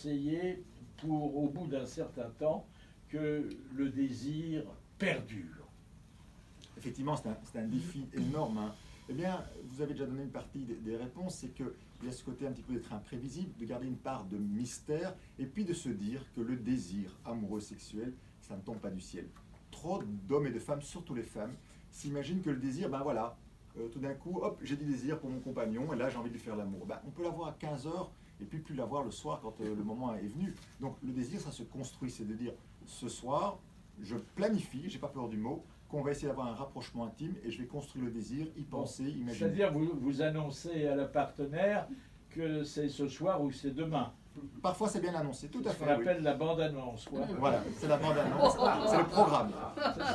conseiller pour, au bout d'un certain temps, que le désir perdure? Effectivement, c'est un défi énorme, hein. Eh bien, vous avez déjà donné une partie des réponses, c'est qu'il y a ce côté un petit peu d'être imprévisible, de garder une part de mystère, et puis de se dire que le désir amoureux sexuel, ça ne tombe pas du ciel. Trop d'hommes et de femmes, surtout les femmes, s'imaginent que le désir, ben voilà, tout d'un coup, hop, j'ai du désir pour mon compagnon, et là j'ai envie de lui faire l'amour. Ben, on peut l'avoir à 15 heures, et puis plus l'avoir le soir quand le moment est venu. Donc le désir, ça se construit, c'est de dire, ce soir, je planifie, j'ai pas peur du mot, qu'on va essayer d'avoir un rapprochement intime et je vais construire le désir, y penser, imaginer. C'est-à-dire vous annoncez à la partenaire que c'est ce soir ou c'est demain. Parfois c'est bien annoncé, tout à fait. Ce qu'on appelle la bande-annonce, quoi. Voilà, c'est la bande-annonce, c'est le programme.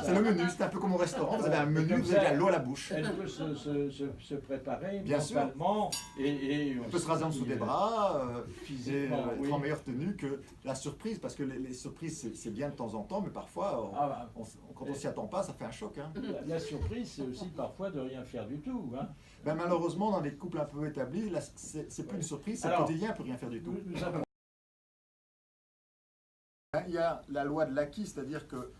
C'est le menu, c'est un peu comme au restaurant, vous avez un menu, vous avez l'eau à la bouche. Elle peut se préparer bien mentalement et on peut se raser en dessous des bras, physiquement, être en meilleure tenue que la surprise, parce que les surprises c'est bien de temps en temps, mais parfois, quand on s'y attend pas, ça fait un choc. Hein. La surprise, c'est aussi parfois de rien faire du tout. Hein. Ben, malheureusement, dans des couples un peu établis, c'est plus une surprise, c'est le quotidien, on peut rien faire du tout. Il y a la loi de l'acquis, c'est-à-dire que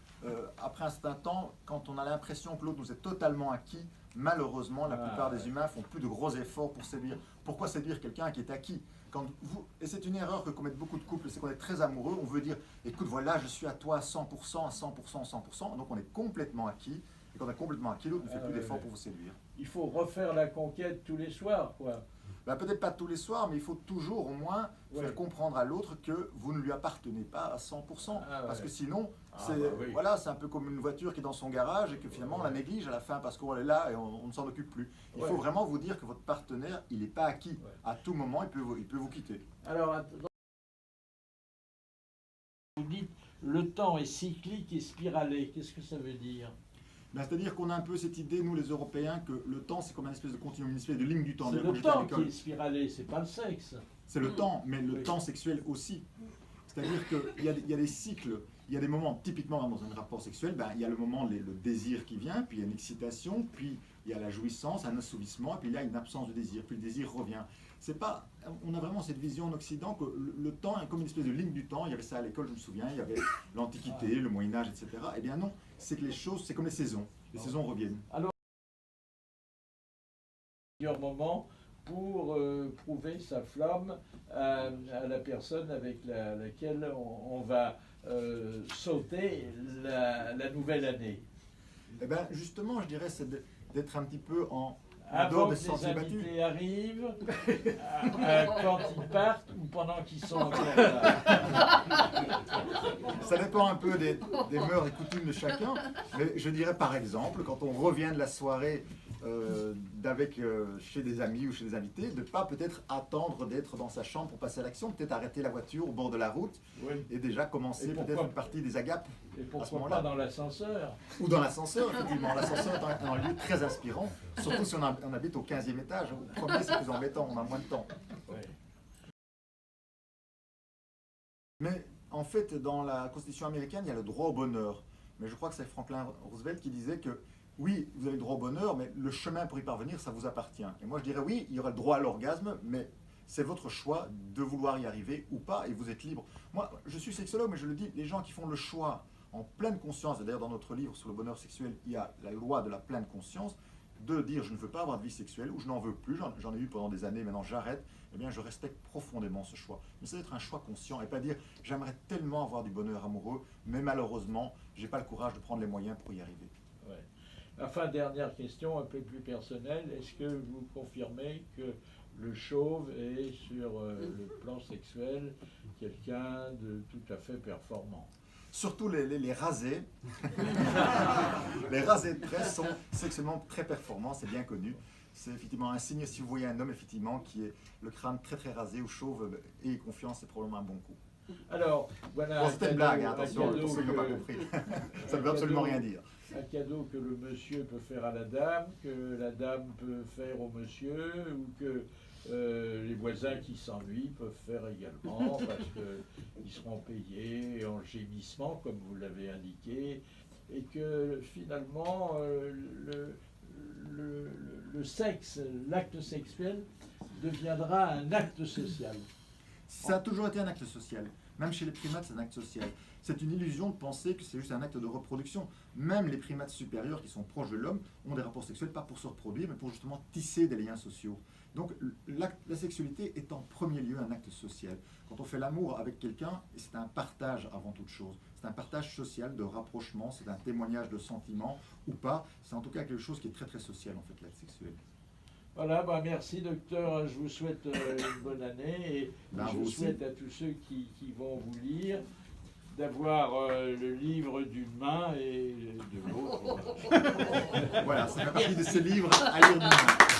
après un certain temps, quand on a l'impression que l'autre nous est totalement acquis, malheureusement, la plupart des humains font plus de gros efforts pour séduire. Pourquoi séduire quelqu'un qui est acquis? Et c'est une erreur que commettent beaucoup de couples, c'est qu'on est très amoureux, on veut dire, écoute, voilà, je suis à toi à 100%, à 100%, à 100%, donc on est complètement acquis, et quand on est complètement acquis, l'autre ne fait plus d'efforts pour vous séduire. Il faut refaire la conquête tous les soirs, quoi. Ben, peut-être pas tous les soirs, mais il faut toujours au moins faire comprendre à l'autre que vous ne lui appartenez pas à 100%. Parce que sinon, voilà, c'est un peu comme une voiture qui est dans son garage et que finalement on la néglige à la fin parce qu'on est là et on ne s'en occupe plus. Il faut vraiment vous dire que votre partenaire, il n'est pas acquis. À tout moment, il peut vous quitter. Alors, vous dites, le temps est cyclique et spiralé. Qu'est-ce que ça veut dire? Ben, c'est-à-dire qu'on a un peu cette idée, nous les Européens, que le temps c'est comme une espèce de continuum, une espèce de ligne du temps. C'est le temps qui est spiralé, c'est pas le sexe. C'est le temps, mais le temps sexuel aussi. C'est-à-dire qu'il y a des cycles, il y a des moments, typiquement dans un rapport sexuel, ben, il y a le moment, le désir qui vient, puis il y a une excitation, puis il y a la jouissance, un assouvissement, et puis il y a une absence de désir, puis le désir revient. C'est pas, on a vraiment cette vision en Occident que le temps est comme une espèce de ligne du temps. Il y avait ça à l'école, je me souviens, il y avait l'Antiquité, le Moyen-Âge, etc. Eh bien non, c'est que les choses, c'est comme les saisons reviennent. Alors, plusieurs moments pour prouver sa flamme à la personne avec laquelle on va sauter la nouvelle année. Eh bien justement, je dirais, c'est d'être un petit peu en avant que les invités arrivent, quand ils partent ou pendant qu'ils sont encore là. Ça dépend un peu des mœurs et coutumes de chacun, mais je dirais par exemple, quand on revient de la soirée chez des amis ou chez des invités, de ne pas peut-être attendre d'être dans sa chambre pour passer à l'action, peut-être arrêter la voiture au bord de la route et déjà commencer peut-être une partie des agapes. Et pourquoi pas dans l'ascenseur? Ou dans l'ascenseur, effectivement. L'ascenseur est un lieu très inspirant, surtout si on habite au 15e étage. Au premier, c'est plus embêtant, on a moins de temps. Mais en fait, dans la Constitution américaine, il y a le droit au bonheur. Mais je crois que c'est Franklin Roosevelt qui disait que oui, vous avez le droit au bonheur, mais le chemin pour y parvenir, ça vous appartient. Et moi, je dirais oui, il y aura le droit à l'orgasme, mais c'est votre choix de vouloir y arriver ou pas, et vous êtes libre. Moi, je suis sexologue, mais je le dis, les gens qui font le choix en pleine conscience, et d'ailleurs dans notre livre sur le bonheur sexuel, il y a la loi de la pleine conscience, de dire je ne veux pas avoir de vie sexuelle, ou je n'en veux plus, j'en ai eu pendant des années, maintenant j'arrête, eh bien je respecte profondément ce choix. Mais c'est d'être un choix conscient, et pas dire j'aimerais tellement avoir du bonheur amoureux, mais malheureusement, j'ai pas le courage de prendre les moyens pour y arriver. Ouais. Enfin, dernière question, un peu plus personnelle. Est-ce que vous confirmez que le chauve est, sur le plan sexuel, quelqu'un de tout à fait performant? Surtout les rasés. Les rasés de presse sont sexuellement très performants, c'est bien connu. C'est effectivement un signe, si vous voyez un homme effectivement qui est le crâne très très rasé ou chauve, ayez confiance, c'est probablement un bon coup. Alors, voilà. Bon, c'était une blague, hein, attention, pour ceux qui n'ont pas compris. Ça ne veut absolument rien dire. Un cadeau que le monsieur peut faire à la dame, que la dame peut faire au monsieur, ou que les voisins qui s'ennuient peuvent faire également, parce qu'ils seront payés en gémissement, comme vous l'avez indiqué, et que finalement, le sexe, l'acte sexuel, deviendra un acte social. Ça a toujours été un acte social. Même chez les primates, c'est un acte social. C'est une illusion de penser que c'est juste un acte de reproduction. Même les primates supérieurs qui sont proches de l'homme ont des rapports sexuels, pas pour se reproduire, mais pour justement tisser des liens sociaux. Donc la sexualité est en premier lieu un acte social. Quand on fait l'amour avec quelqu'un, c'est un partage avant toute chose. C'est un partage social de rapprochement, c'est un témoignage de sentiments ou pas. C'est en tout cas quelque chose qui est très très social en fait, l'acte sexuel. Voilà, merci docteur, je vous souhaite une bonne année et je vous souhaite à tous ceux qui vont vous lire d'avoir le livre d'une main et de l'autre. Voilà, ça fait partie de ces livres à lire d'une main.